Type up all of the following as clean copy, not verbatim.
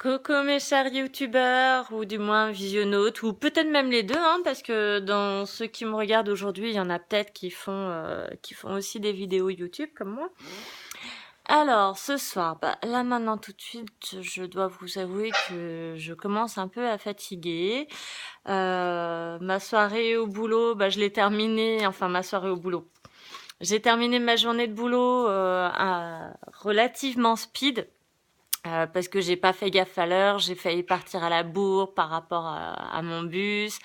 Coucou mes chers youtubeurs, ou du moins visionnautes, ou peut-être même les deux, hein, parce que dans ceux qui me regardent aujourd'hui, il y en a peut-être qui font aussi des vidéos YouTube comme moi. Alors, ce soir, là maintenant tout de suite, je dois vous avouer que je commence un peu à fatiguer. Ma soirée au boulot, je l'ai terminée, enfin ma soirée au boulot. J'ai terminé ma journée de boulot relativement speed. Parce que j'ai pas fait gaffe à l'heure, j'ai failli partir à la bourre par rapport à mon bus,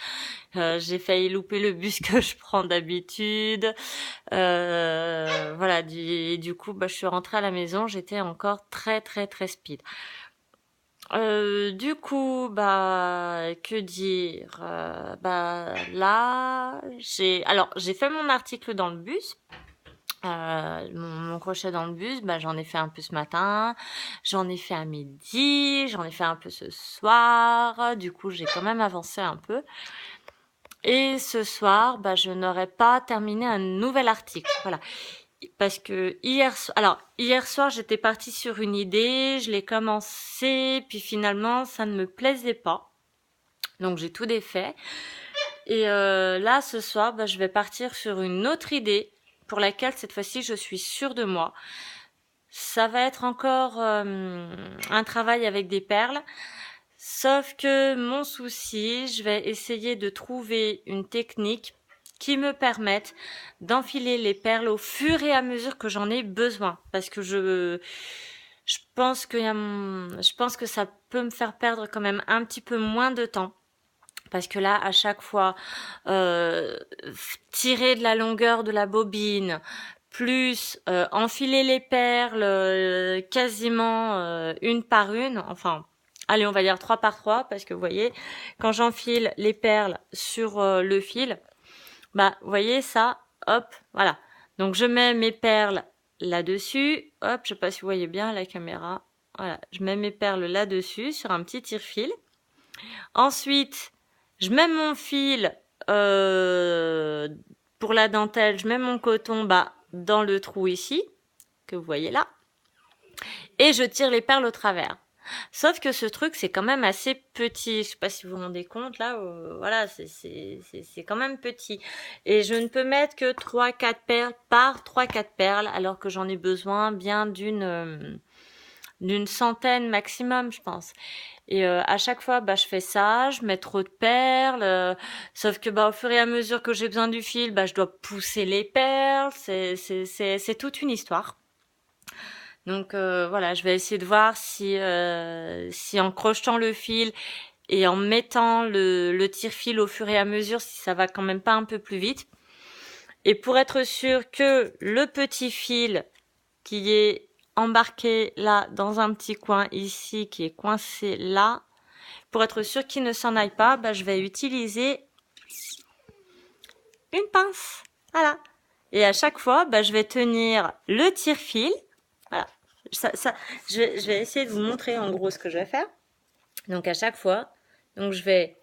j'ai failli louper le bus que je prends d'habitude. Voilà, du coup, je suis rentrée à la maison, j'étais encore très très très speed. Du coup, que dire là, j'ai fait mon article dans le bus. Mon crochet dans le bus, j'en ai fait un peu ce matin, j'en ai fait à midi, j'en ai fait un peu ce soir. Du coup, j'ai quand même avancé un peu. Et ce soir, je n'aurais pas terminé un nouvel article. Voilà. Parce que hier soir, j'étais partie sur une idée, je l'ai commencé, puis finalement, ça ne me plaisait pas. Donc, j'ai tout défait. Et là, ce soir, je vais partir sur une autre idée pour laquelle, cette fois-ci, je suis sûre de moi. Ça va être encore un travail avec des perles. Sauf que mon souci, je vais essayer de trouver une technique qui me permette d'enfiler les perles au fur et à mesure que j'en ai besoin. Parce que je pense que ça peut me faire perdre quand même un petit peu moins de temps. Parce que là, à chaque fois, tirer de la longueur de la bobine, plus enfiler les perles quasiment une par une, enfin, allez, on va dire 3 par 3, parce que vous voyez, quand j'enfile les perles sur le fil, vous voyez ça, hop, voilà. Donc je mets mes perles là-dessus, hop, je sais pas si vous voyez bien la caméra, voilà, je mets mes perles là-dessus sur un petit tire-fil. Ensuite, je mets mon fil pour la dentelle, je mets mon coton dans le trou ici, que vous voyez là, et je tire les perles au travers. Sauf que ce truc, c'est quand même assez petit. Je sais pas si vous vous rendez compte, là, voilà, c'est quand même petit. Et je ne peux mettre que 3-4 perles par 3-4 perles, alors que j'en ai besoin bien d'une centaine maximum, je pense. Et à chaque fois, je fais ça, je mets trop de perles, sauf que au fur et à mesure que j'ai besoin du fil, je dois pousser les perles, c'est toute une histoire. Donc voilà, je vais essayer de voir si en crochetant le fil et en mettant le tire-fil au fur et à mesure, si ça va quand même pas un peu plus vite. Et pour être sûr que le petit fil qui est embarqué là dans un petit coin ici, qui est coincé là, pour être sûr qu'il ne s'en aille pas, je vais utiliser une pince. Voilà. Et à chaque fois, je vais tenir le tire-fil. Voilà. Je vais essayer de vous montrer en gros ce que je vais faire. Donc à chaque fois, donc je vais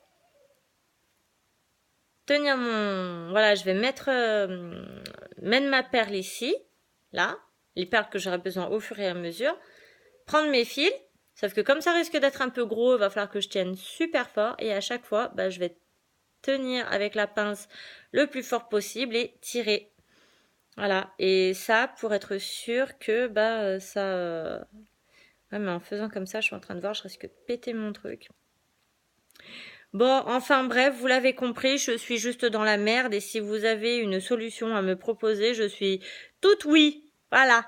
tenir voilà, je vais mettre ma perle ici, là, les perles que j'aurai besoin au fur et à mesure, prendre mes fils, sauf que comme ça risque d'être un peu gros, il va falloir que je tienne super fort, et à chaque fois, je vais tenir avec la pince le plus fort possible et tirer. Voilà, et ça pour être sûr que ça... Ouais, mais en faisant comme ça, je suis en train de voir, je risque de péter mon truc. Bon, enfin bref, vous l'avez compris, je suis juste dans la merde et si vous avez une solution à me proposer, je suis toute oui. Voilà.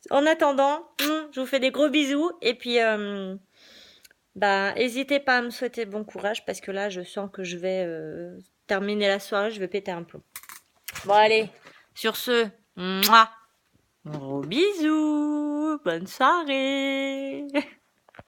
En attendant, je vous fais des gros bisous et puis n'hésitez pas à me souhaiter bon courage parce que là, je sens que je vais terminer la soirée, je vais péter un plomb. Bon allez, sur ce, mouah, gros bisous, bonne soirée.